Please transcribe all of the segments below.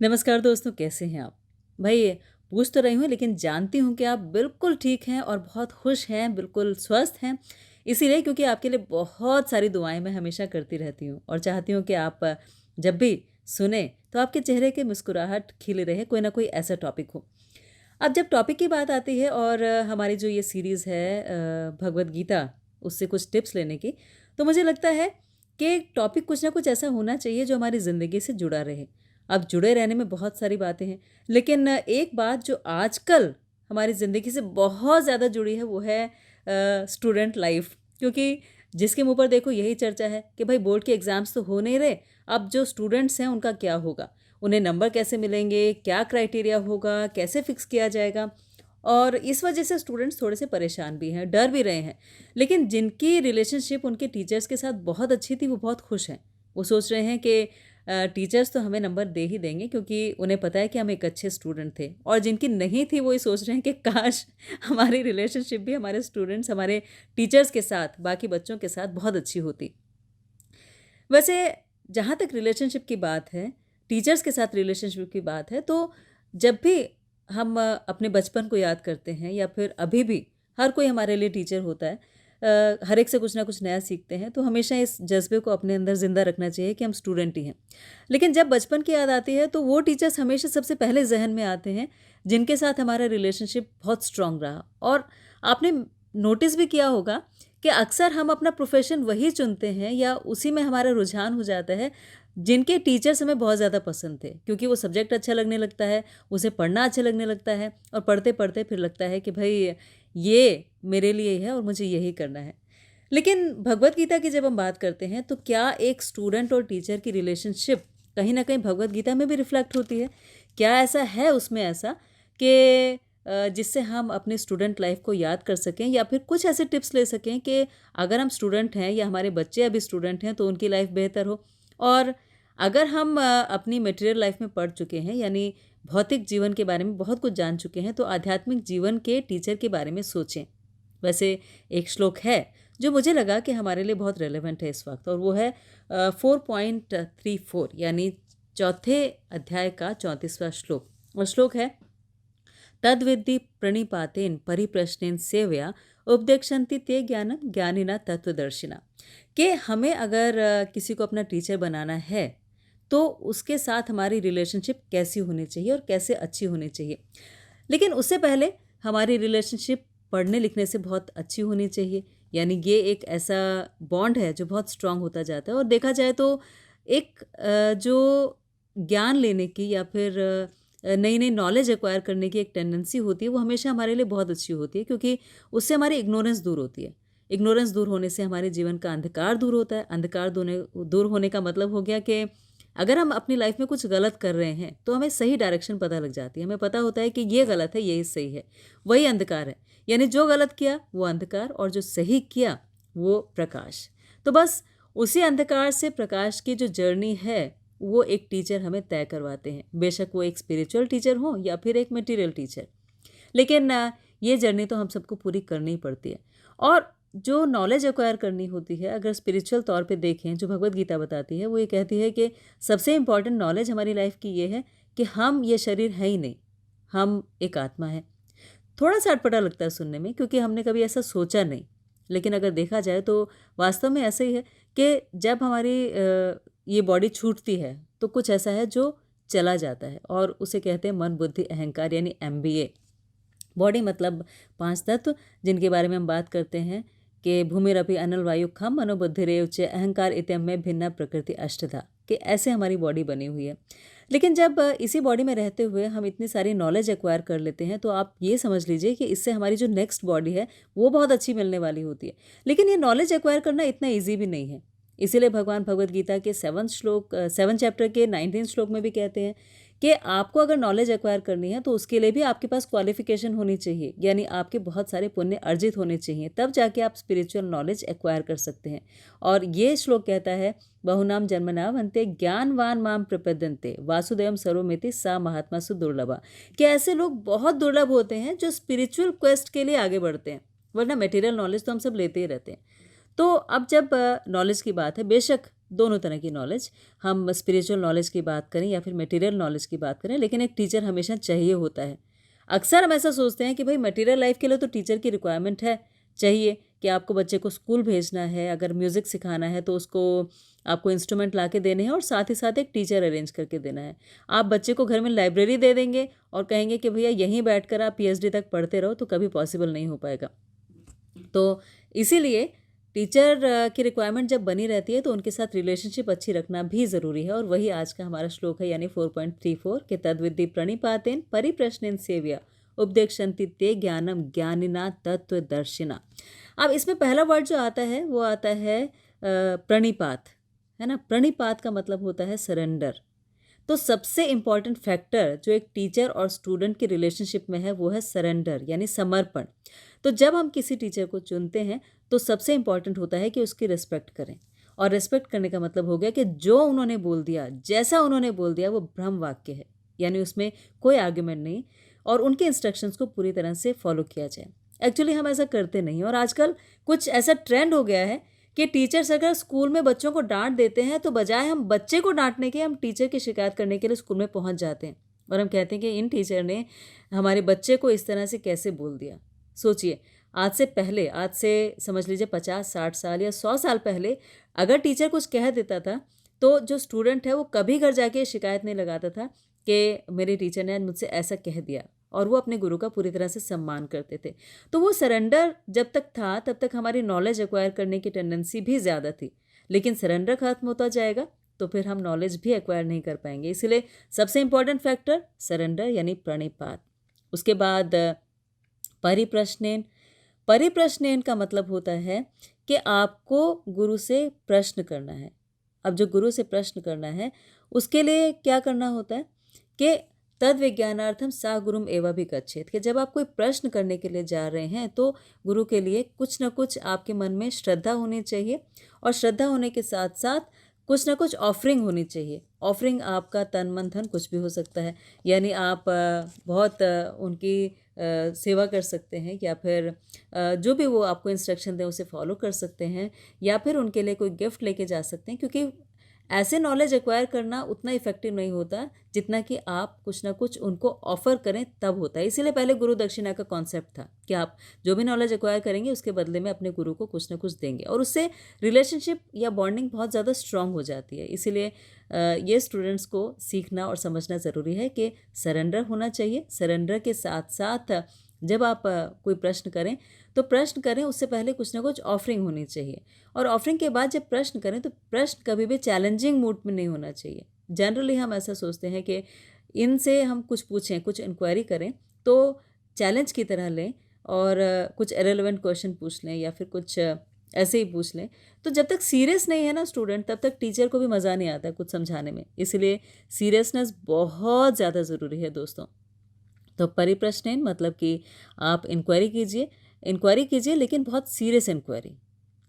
नमस्कार दोस्तों, कैसे हैं आप? भाई पूछ तो रही हूँ लेकिन जानती हूँ कि आप बिल्कुल ठीक हैं और बहुत खुश हैं, बिल्कुल स्वस्थ हैं। इसीलिए क्योंकि आपके लिए बहुत सारी दुआएँ मैं हमेशा करती रहती हूँ और चाहती हूँ कि आप जब भी सुनें तो आपके चेहरे की मुस्कुराहट खिली रहे, कोई ना कोई ऐसा टॉपिक हो। अब जब टॉपिक की बात आती है और हमारी जो ये सीरीज़ है भगवद गीता, उससे कुछ टिप्स लेने की, तो मुझे लगता है कि टॉपिक कुछ ना कुछ ऐसा होना चाहिए जो हमारी ज़िंदगी से जुड़ा रहे। अब जुड़े रहने में बहुत सारी बातें हैं, लेकिन एक बात जो आजकल हमारी ज़िंदगी से बहुत ज़्यादा जुड़ी है वो है स्टूडेंट लाइफ़। क्योंकि जिसके मुँह पर देखो यही चर्चा है कि भाई बोर्ड के एग्ज़ाम्स तो हो नहीं रहे, अब जो स्टूडेंट्स हैं उनका क्या होगा? उन्हें नंबर कैसे मिलेंगे, क्या क्राइटेरिया होगा, कैसे फिक्स किया जाएगा? और इस वजह से स्टूडेंट्स थोड़े से परेशान भी हैं, डर भी रहे हैं। लेकिन जिनकी रिलेशनशिप उनके टीचर्स के साथ बहुत अच्छी थी, वो बहुत खुश हैं। वो सोच रहे हैं कि टीचर्स तो हमें नंबर दे ही देंगे क्योंकि उन्हें पता है कि हम एक अच्छे स्टूडेंट थे। और जिनकी नहीं थी, वो ये सोच रहे हैं कि काश हमारी रिलेशनशिप भी हमारे स्टूडेंट्स, हमारे टीचर्स के साथ, बाकी बच्चों के साथ बहुत अच्छी होती। वैसे जहाँ तक रिलेशनशिप की बात है, टीचर्स के साथ रिलेशनशिप की बात है, तो जब भी हम अपने बचपन को याद करते हैं या फिर अभी भी हर कोई हमारे लिए टीचर होता है। हर एक से कुछ ना कुछ नया सीखते हैं, तो हमेशा इस जज़्बे को अपने अंदर ज़िंदा रखना चाहिए कि हम स्टूडेंट ही हैं। लेकिन जब बचपन की याद आती है, तो वो टीचर्स हमेशा सबसे पहले ज़हन में आते हैं, जिनके साथ हमारा रिलेशनशिप बहुत स्ट्रॉन्ग रहा। और आपने नोटिस भी किया होगा कि अक्सर हम अपना प्रोफ़ेशन वही चुनते हैं या उसी में हमारा रुझान हो जाता है, जिनके टीचर्स हमें बहुत ज़्यादा पसंद थे। क्योंकि वो सब्जेक्ट अच्छा लगने लगता है, उसे पढ़ना अच्छा लगने लगता है और पढ़ते-पढ़ते फिर लगता है कि भई ये मेरे लिए ही है और मुझे यही करना है। लेकिन भगवद गीता की जब हम बात करते हैं, तो क्या एक स्टूडेंट और टीचर की रिलेशनशिप कहीं न कहीं भगवद गीता में भी रिफ्लेक्ट होती है? क्या ऐसा है उसमें ऐसा कि जिससे हम अपनी स्टूडेंट लाइफ़ को याद कर सकें या फिर कुछ ऐसे टिप्स ले सकें कि अगर हम स्टूडेंट हैं या हमारे बच्चे अभी स्टूडेंट हैं, तो उनकी लाइफ़ बेहतर हो? और अगर हम अपनी मटेरियल लाइफ़ में पढ़ चुके हैं, यानी भौतिक जीवन के बारे में बहुत कुछ जान चुके हैं, तो आध्यात्मिक जीवन के टीचर के बारे में सोचें। वैसे एक श्लोक है जो मुझे लगा कि हमारे लिए बहुत रेलेवेंट है इस वक्त, और वो है 4.34, यानी चौथे अध्याय का 34वां श्लोक। और श्लोक है, तद्विद्धि प्रणिपातेन परिप्रश्नेन सेवया उपदेक्षन्ति ते ज्ञानम ज्ञानिना तत्वदर्शिना। कि हमें अगर किसी को अपना टीचर बनाना है, तो उसके साथ हमारी रिलेशनशिप कैसी होनी चाहिए और कैसे अच्छी होनी चाहिए। लेकिन उससे पहले हमारी रिलेशनशिप पढ़ने लिखने से बहुत अच्छी होनी चाहिए। यानी ये एक ऐसा बॉन्ड है जो बहुत स्ट्रांग होता जाता है। और देखा जाए तो एक जो ज्ञान लेने की या फिर नई नई नॉलेज एक्वायर करने की एक टेंडेंसी होती है, वो हमेशा हमारे लिए बहुत अच्छी होती है, क्योंकि उससे हमारी इग्नोरेंस दूर होती है। इग्नोरेंस दूर होने से हमारे जीवन का अंधकार दूर होता है। अंधकार दूर होने का मतलब हो गया कि अगर हम अपनी लाइफ में कुछ गलत कर रहे हैं, तो हमें सही डायरेक्शन पता लग जाती है। हमें पता होता है कि ये गलत है, ये सही है। वही अंधकार है। यानी जो गलत किया वो अंधकार और जो सही किया वो प्रकाश। तो बस उसी अंधकार से प्रकाश की जो जर्नी है, वो एक टीचर हमें तय करवाते हैं। बेशक वो एक स्पिरिचुअल टीचर हो या फिर एक मटेरियल टीचर। लेकिन ये जर्नी तो हम सबको पूरी करनी ही पड़ती है। और जो नॉलेज एक्वायर करनी होती है, अगर स्पिरिचुअल तौर पे देखें, जो भगवद गीता बताती है, वो ये कहती है कि सबसे इम्पॉर्टेंट नॉलेज हमारी लाइफ की ये है कि हम ये शरीर है ही नहीं, हम एक आत्मा है। थोड़ा सा अटपटा लगता है सुनने में, क्योंकि हमने कभी ऐसा सोचा नहीं। लेकिन अगर देखा जाए तो वास्तव में ऐसा ही है कि जब हमारी ये बॉडी छूटती है, तो कुछ ऐसा है जो चला जाता है, और उसे कहते हैं मन बुद्धि अहंकार, यानी MBA। बॉडी मतलब 5 तत्व, जिनके बारे में हम बात करते हैं कि भूमिरपि अनल वायु खम मनोबुद्धिरेव च अहंकार इत्यम में भिन्ना प्रकृति अष्टधा, कि ऐसे हमारी बॉडी बनी हुई है। लेकिन जब इसी बॉडी में रहते हुए हम इतनी सारी नॉलेज एक्वायर कर लेते हैं, तो आप ये समझ लीजिए कि इससे हमारी जो नेक्स्ट बॉडी है, वो बहुत अच्छी मिलने वाली होती है। लेकिन ये नॉलेज एक्वायर करना इतना ईजी भी नहीं है। इसीलिए भगवान भगवद गीता के 7 चैप्टर के 19 श्लोक में भी कहते हैं कि आपको अगर नॉलेज एक्वायर करनी है, तो उसके लिए भी आपके पास क्वालिफिकेशन होनी चाहिए। यानी आपके बहुत सारे पुण्य अर्जित होने चाहिए, तब जाके आप स्पिरिचुअल नॉलेज एक्वायर कर सकते हैं। और ये श्लोक कहता है, बहुनाम जन्मनावन्ते ज्ञानवान माम प्रपद्यन्ते वासुदेवम सर्वमिति सा महात्मा सु दुर्लभा। कि ऐसे लोग बहुत दुर्लभ होते हैं जो स्पिरिचुअल क्वेस्ट के लिए आगे बढ़ते हैं, वरना मटेरियल नॉलेज तो हम सब लेते ही रहते हैं। तो अब जब नॉलेज की बात है, बेशक दोनों तरह की नॉलेज, हम स्पिरिचुअल नॉलेज की बात करें या फिर मटेरियल नॉलेज की बात करें, लेकिन एक टीचर हमेशा चाहिए होता है। अक्सर हम ऐसा सोचते हैं कि भाई मटेरियल लाइफ के लिए तो टीचर की रिक्वायरमेंट है, चाहिए कि आपको बच्चे को स्कूल भेजना है, अगर म्यूज़िक सिखाना है तो उसको आपको इंस्ट्रूमेंट ला के देने हैं और साथ ही साथ एक टीचर अरेंज करके देना है। आप बच्चे को घर में लाइब्रेरी दे देंगे और कहेंगे कि भैया यहीं बैठकर आप पीएचडी तक पढ़ते रहो, तो कभी पॉसिबल नहीं हो पाएगा। तो इसीलिए टीचर की रिक्वायरमेंट जब बनी रहती है तो उनके साथ रिलेशनशिप अच्छी रखना भी ज़रूरी है, और वही आज का हमारा श्लोक है, यानी 4.34 के तद्विद्धि प्रणिपातेन परिप्रश्नेन सेव्या उपदेक्षन्ति ते ज्ञानम ज्ञानिना तत्वदर्शिना। अब इसमें पहला वर्ड जो आता है वो आता है प्रणिपात, है ना। प्रणिपात का मतलब होता है सरेंडर। तो सबसे इम्पॉर्टेंट फैक्टर जो एक टीचर और स्टूडेंट की रिलेशनशिप में है वो है सरेंडर, यानी समर्पण। तो जब हम किसी टीचर को चुनते हैं तो सबसे इम्पॉर्टेंट होता है कि उसकी रिस्पेक्ट करें, और रिस्पेक्ट करने का मतलब हो गया कि जो उन्होंने बोल दिया, जैसा उन्होंने बोल दिया, वो ब्रह्म वाक्य है, यानी उसमें कोई आर्ग्यूमेंट नहीं, और उनके इंस्ट्रक्शंस को पूरी तरह से फॉलो किया जाए। एक्चुअली हम ऐसा करते नहीं, और आजकल कुछ ऐसा ट्रेंड हो गया है कि टीचर्स अगर स्कूल में बच्चों को डांट देते हैं तो बजाय हम बच्चे को डांटने के, हम टीचर की शिकायत करने के लिए स्कूल में पहुंच जाते हैं, और हम कहते हैं कि इन टीचर ने हमारे बच्चे को इस तरह से कैसे बोल दिया। सोचिए, आज से पहले, आज से समझ लीजिए 50-60 साल या 100 साल पहले अगर टीचर कुछ कह देता था तो जो स्टूडेंट है वो कभी घर जाके शिकायत नहीं लगाता था कि मेरे टीचर ने मुझसे ऐसा कह दिया, और वो अपने गुरु का पूरी तरह से सम्मान करते थे। तो वो सरेंडर जब तक था तब तक हमारी नॉलेज एक्वायर करने की टेंडेंसी भी ज़्यादा थी, लेकिन सरेंडर खत्म होता जाएगा तो फिर हम नॉलेज भी एक्वायर नहीं कर पाएंगे। इसलिए सबसे इम्पॉर्टेंट फैक्टर सरेंडर, यानी प्रणिपात। उसके बाद परिप्रश्नेन। परिप्रश्नेन का मतलब होता है कि आपको गुरु से प्रश्न करना है। अब जो गुरु से प्रश्न करना है उसके लिए क्या करना होता है कि तद विज्ञानार्थम सा गुरुम एवं भी गच्छेत, कि जब आप कोई प्रश्न करने के लिए जा रहे हैं तो गुरु के लिए कुछ ना कुछ आपके मन में श्रद्धा होनी चाहिए, और श्रद्धा होने के साथ साथ कुछ ना कुछ ऑफरिंग होनी चाहिए। ऑफरिंग आपका तन मन धन कुछ भी हो सकता है, यानी आप बहुत उनकी सेवा कर सकते हैं, या फिर जो भी वो आपको इंस्ट्रक्शन दें उसे फॉलो कर सकते हैं, या फिर उनके लिए कोई गिफ्ट लेके जा सकते हैं, क्योंकि ऐसे नॉलेज एक्वायर करना उतना इफेक्टिव नहीं होता जितना कि आप कुछ ना कुछ उनको ऑफर करें तब होता है। इसीलिए पहले गुरु दक्षिणा का कॉन्सेप्ट था कि आप जो भी नॉलेज एक्वायर करेंगे उसके बदले में अपने गुरु को कुछ ना कुछ देंगे, और उससे रिलेशनशिप या बॉन्डिंग बहुत ज़्यादा स्ट्रांग हो जाती है। इसीलिए ये स्टूडेंट्स को सीखना और समझना ज़रूरी है कि सरेंडर होना चाहिए। सरेंडर के साथ साथ जब आप कोई प्रश्न करें तो प्रश्न करें उससे पहले कुछ ना कुछ ऑफरिंग होनी चाहिए, और ऑफरिंग के बाद जब प्रश्न करें तो प्रश्न कभी भी चैलेंजिंग मूड में नहीं होना चाहिए। जनरली हम ऐसा सोचते हैं कि इनसे हम कुछ पूछें, कुछ इंक्वायरी करें तो चैलेंज की तरह लें, और कुछ इरेलेवेंट क्वेश्चन पूछ लें या फिर कुछ ऐसे ही पूछ लें। तो जब तक सीरियस नहीं है ना स्टूडेंट, तब तक टीचर को भी मज़ा नहीं आता कुछ समझाने में। इसलिए सीरियसनेस बहुत ज़्यादा ज़रूरी है दोस्तों। तो परिप्रश्नेन मतलब कि आप इंक्वायरी कीजिए, लेकिन बहुत सीरियस इंक्वायरी,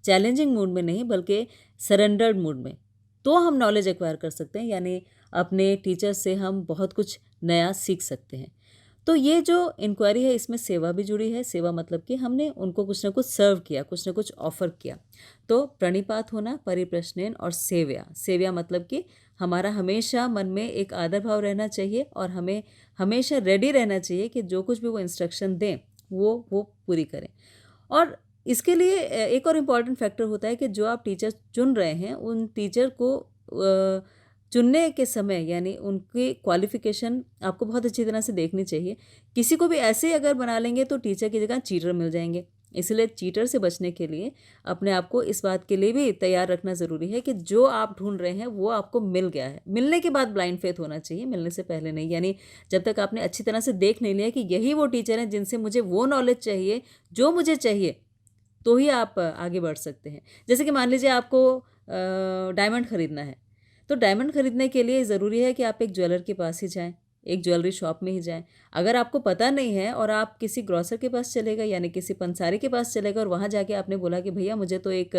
चैलेंजिंग मूड में नहीं बल्कि सरेंडर्ड मूड में, तो हम नॉलेज एक्वायर कर सकते हैं, यानी अपने टीचर से हम बहुत कुछ नया सीख सकते हैं। तो ये जो इंक्वायरी है इसमें सेवा भी जुड़ी है। सेवा मतलब कि हमने उनको कुछ ना कुछ सर्व किया, कुछ ना कुछ ऑफर किया। तो प्रणिपात होना, परिप्रश्नेन और सेव्या। सेव्या मतलब कि हमारा हमेशा मन में एक आदर भाव रहना चाहिए, और हमें हमेशा रेडी रहना चाहिए कि जो कुछ भी वो इंस्ट्रक्शन दें वो पूरी करें। और इसके लिए एक और इम्पॉर्टेंट फैक्टर होता है कि जो आप टीचर चुन रहे हैं उन टीचर को चुनने के समय, यानी उनकी क्वालिफ़िकेशन आपको बहुत अच्छी तरह से देखनी चाहिए। किसी को भी ऐसे ही अगर बना लेंगे तो टीचर की जगह चीटर मिल जाएंगे। इसलिए चीटर से बचने के लिए अपने आप को इस बात के लिए भी तैयार रखना ज़रूरी है कि जो आप ढूंढ रहे हैं वो आपको मिल गया है। मिलने के बाद ब्लाइंड फेथ होना चाहिए, मिलने से पहले नहीं। यानी जब तक आपने अच्छी तरह से देख नहीं लिया कि यही वो टीचर हैं जिनसे मुझे वो नॉलेज चाहिए जो मुझे चाहिए, तो ही आप आगे बढ़ सकते हैं। जैसे कि मान लीजिए आपको डायमंड ख़रीदना है, तो डायमंड ख़रीदने के लिए ज़रूरी है कि आप एक ज्वेलर के पास ही जाएं, एक ज्वेलरी शॉप में ही जाएं। अगर आपको पता नहीं है और आप किसी ग्रॉसर के पास चले गए, यानी किसी पंसारी के पास चले गए, और वहाँ जाके आपने बोला कि भैया मुझे तो एक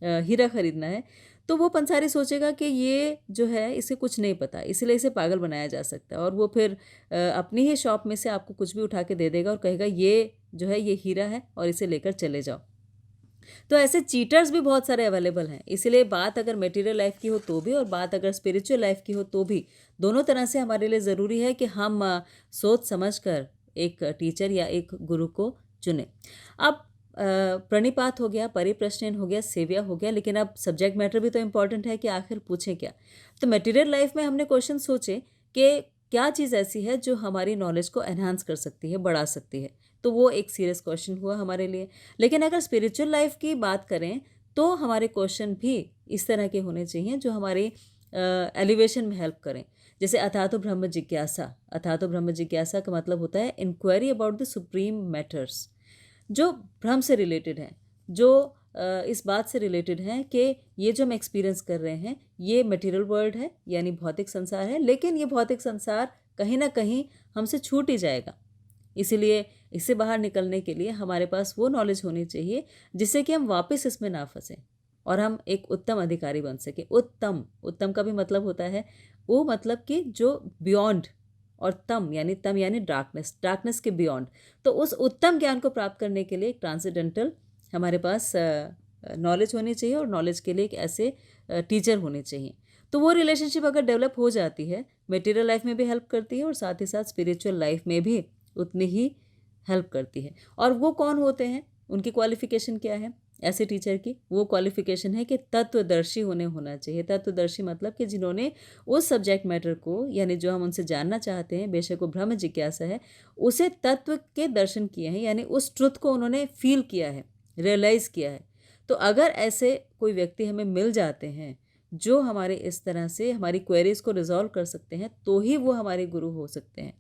हीरा ख़रीदना है, तो वो पंसारी सोचेगा कि ये जो है इसे कुछ नहीं पता, इसलिए इसे पागल बनाया जा सकता है, और वो फिर अपनी ही शॉप में से आपको कुछ भी उठा के दे देगा और कहेगा ये जो है ये हीरा है और इसे लेकर चले जाओ। तो ऐसे चीटर्स भी बहुत सारे अवेलेबल हैं। इसीलिए बात अगर मटेरियल लाइफ की हो तो भी और बात अगर स्पिरिचुअल लाइफ की हो तो भी, दोनों तरह से हमारे लिए ज़रूरी है कि हम सोच समझ कर एक टीचर या एक गुरु को चुनें। अब प्रणिपात हो गया, परिप्रश्न हो गया, सेव्या हो गया, लेकिन अब सब्जेक्ट मैटर भी तो इम्पॉर्टेंट है कि आखिर पूछें क्या। तो मटेरियल लाइफ में हमने क्वेश्चन सोचे कि क्या चीज़ ऐसी है जो हमारी नॉलेज को एनहांस कर सकती है, बढ़ा सकती है। तो वो एक सीरियस क्वेश्चन हुआ हमारे लिए। लेकिन अगर स्पिरिचुअल लाइफ की बात करें तो हमारे क्वेश्चन भी इस तरह के होने चाहिए जो हमारी एलिवेशन में हेल्प करें। जैसे अथातो ब्रह्म जिज्ञासा। अथातो ब्रह्म जिज्ञासा का मतलब होता है inquiry about the supreme matters, जो भ्रम से रिलेटेड हैं, जो इस बात से रिलेटेड हैं कि ये जो हम एक्सपीरियंस कर रहे हैं ये मटेरियल वर्ल्ड है, यानी भौतिक संसार है, लेकिन ये भौतिक संसार कहीं ना कहीं हमसे छूट ही जाएगा। इसीलिए इससे बाहर निकलने के लिए हमारे पास वो नॉलेज होनी चाहिए जिससे कि हम वापस इसमें ना फंसें और हम एक उत्तम अधिकारी बन सके। उत्तम, उत्तम का भी मतलब होता है वो, मतलब कि जो बियॉन्ड, और तम यानी डार्कनेस, डार्कनेस के बियॉन्ड। तो उस उत्तम ज्ञान को प्राप्त करने के लिए एक ट्रांसेंडेंटल हमारे पास नॉलेज होनी चाहिए और नॉलेज के लिए एक ऐसे टीचर होने चाहिए। तो वो रिलेशनशिप अगर डेवलप हो जाती है, मटेरियल लाइफ में भी हेल्प करती है और साथ ही साथ स्पिरिचुअल लाइफ में भी उतनी ही हेल्प करती है। और वो कौन होते हैं, उनकी क्वालिफिकेशन क्या है ऐसे टीचर की? वो क्वालिफिकेशन है कि तत्वदर्शी होना चाहिए। तत्वदर्शी मतलब कि जिन्होंने उस सब्जेक्ट मैटर को, यानी जो हम उनसे जानना चाहते हैं, बेशक वो ब्रह्म जिज्ञासा है, उसे तत्व के दर्शन किए हैं, यानी उस ट्रुथ को उन्होंने फील किया है, रियलाइज़ किया है। तो अगर ऐसे कोई व्यक्ति हमें मिल जाते हैं जो हमारे इस तरह से हमारी क्वेरीज़ को रिजॉल्व कर सकते हैं, तो ही वो हमारे गुरु हो सकते हैं।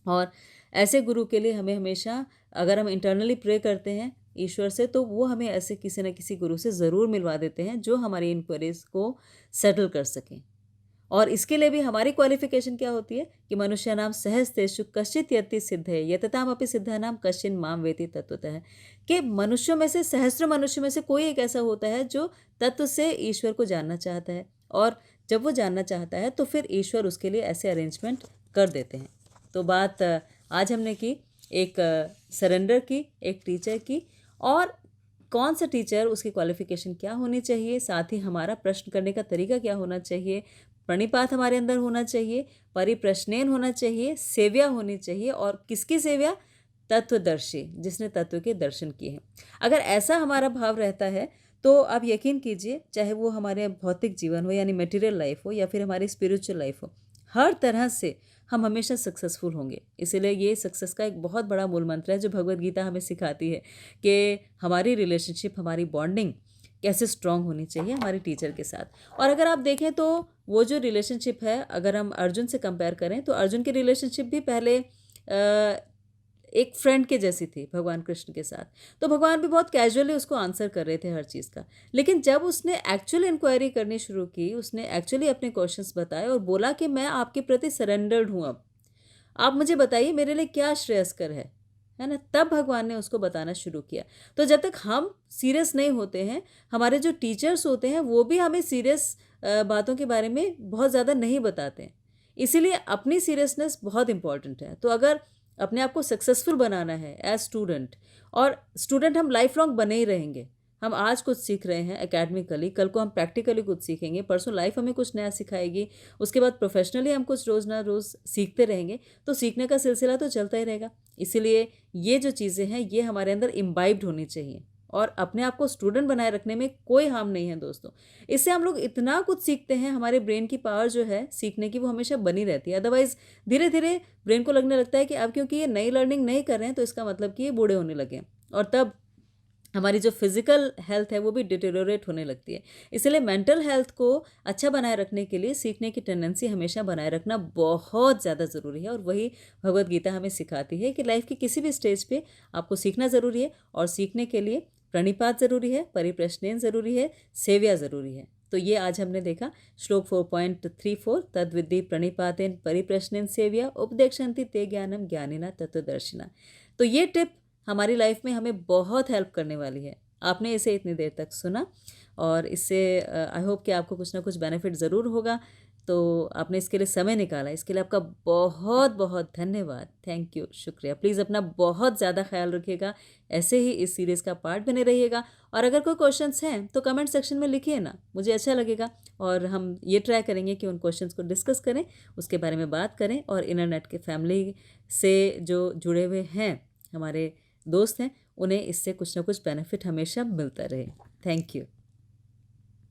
और ऐसे गुरु के लिए हमें हमेशा, अगर हम इंटरनली प्रे करते हैं ईश्वर से, तो वो हमें ऐसे किसी न किसी गुरु से ज़रूर मिलवा देते हैं जो हमारी इंक्वायरीज़ को सेटल कर सकें। और इसके लिए भी हमारी क्वालिफिकेशन क्या होती है कि मनुष्य नाम सहस्तेषु कश्चित यति सिद्ध है यतताम अपि सिद्धा नाम कश्चिन माम वेति तत्वतः। कि मनुष्यों में से, सहस्त्र मनुष्य में से कोई एक ऐसा होता है जो तत्व से ईश्वर को जानना चाहता है, और जब वो जानना चाहता है तो फिर ईश्वर उसके लिए ऐसे अरेंजमेंट कर देते हैं। तो बात आज हमने की एक सरेंडर की, एक टीचर की, और कौन सा टीचर, उसकी क्वालिफिकेशन क्या होनी चाहिए, साथ ही हमारा प्रश्न करने का तरीका क्या होना चाहिए, प्रणिपात हमारे अंदर होना चाहिए, परिप्रश्नेन होना चाहिए, सेव्या होनी चाहिए, और किसकी सेव्या? तत्वदर्शी, जिसने तत्व के दर्शन किए हैं। अगर ऐसा हमारा भाव रहता है तो आप यकीन कीजिए, चाहे वो हमारे भौतिक जीवन हो यानी मटेरियल लाइफ हो या फिर हमारी स्पिरिचुअल लाइफ हो, हर तरह से हम हमेशा सक्सेसफुल होंगे। इसीलिए ये सक्सेस का एक बहुत बड़ा मूल मंत्र है जो भगवत गीता हमें सिखाती है कि हमारी रिलेशनशिप, हमारी बॉन्डिंग कैसे स्ट्रांग होनी चाहिए हमारे टीचर के साथ। और अगर आप देखें तो वो जो रिलेशनशिप है, अगर हम अर्जुन से कंपेयर करें तो अर्जुन की रिलेशनशिप भी पहले एक फ्रेंड के जैसी थी भगवान कृष्ण के साथ। तो भगवान भी बहुत कैजुअली उसको आंसर कर रहे थे हर चीज़ का। लेकिन जब उसने एक्चुअल इंक्वायरी करनी शुरू की, उसने एक्चुअली अपने क्वेश्चंस बताए और बोला कि मैं आपके प्रति सरेंडर्ड हूँ, अब आप मुझे बताइए मेरे लिए क्या श्रेयस्कर है ना? तब भगवान ने उसको बताना शुरू किया। तो जब तक हम सीरियस नहीं होते हैं, हमारे जो टीचर्स होते हैं वो भी हमें सीरियस बातों के बारे में बहुत ज़्यादा नहीं बताते हैं। इसीलिए अपनी सीरियसनेस बहुत इंपॉर्टेंट है। तो अगर अपने आप को सक्सेसफुल बनाना है एज स्टूडेंट, और स्टूडेंट हम लाइफ लॉन्ग बने ही रहेंगे। हम आज कुछ सीख रहे हैं एकेडमिकली, कल को हम प्रैक्टिकली कुछ सीखेंगे, परसों लाइफ हमें कुछ नया सिखाएगी, उसके बाद प्रोफेशनली हम कुछ रोज़ ना रोज़ सीखते रहेंगे। तो सीखने का सिलसिला तो चलता ही रहेगा। इसीलिए ये जो चीज़ें हैं ये हमारे अंदर इम्बाइब्ड होनी चाहिए, और अपने आप को स्टूडेंट बनाए रखने में कोई हार्म नहीं है दोस्तों। इससे हम लोग इतना कुछ सीखते हैं, हमारे ब्रेन की पावर जो है सीखने की वो हमेशा बनी रहती है। अदरवाइज़ धीरे धीरे ब्रेन को लगने लगता है कि अब क्योंकि ये नई लर्निंग नहीं कर रहे हैं तो इसका मतलब कि ये बूढ़े होने लगे हैं, और तब हमारी जो फिज़िकल हेल्थ है वो भी डिटेरियोरेट होने लगती है। इसलिए मेंटल हेल्थ को अच्छा बनाए रखने के लिए सीखने की टेंडेंसी हमेशा बनाए रखना बहुत ज़्यादा ज़रूरी है, और वही भगवत गीता हमें सिखाती है कि लाइफ की किसी भी स्टेज पे आपको सीखना ज़रूरी है, और सीखने के लिए प्रणिपात ज़रूरी है, परिप्रश्नेन ज़रूरी है, सेव्या ज़रूरी है। तो ये आज हमने देखा श्लोक 4.34, तद्विद्धि प्रणिपातेन परिप्रश्नेन सेव्या उपदेक्षन्ति ते ज्ञानम ज्ञानिना तत्वदर्शिना। तो ये टिप हमारी लाइफ में हमें बहुत हेल्प करने वाली है। आपने इसे इतनी देर तक सुना, और इससे आई होप कि आपको कुछ ना कुछ बेनिफिट ज़रूर होगा। तो आपने इसके लिए समय निकाला, इसके लिए आपका बहुत बहुत धन्यवाद। थैंक यू, शुक्रिया। प्लीज़ अपना बहुत ज़्यादा ख्याल रखिएगा, ऐसे ही इस सीरीज़ का पार्ट बने रहिएगा। और अगर कोई क्वेश्चंस हैं तो कमेंट सेक्शन में लिखिए ना, मुझे अच्छा लगेगा। और हम ये ट्राई करेंगे कि उन क्वेश्चंस को डिस्कस करें, उसके बारे में बात करें, और इंटरनेट के फैमिली से जो जुड़े हुए हैं, हमारे दोस्त हैं, उन्हें इससे कुछ ना कुछ बेनिफिट हमेशा मिलता रहे। Thank you.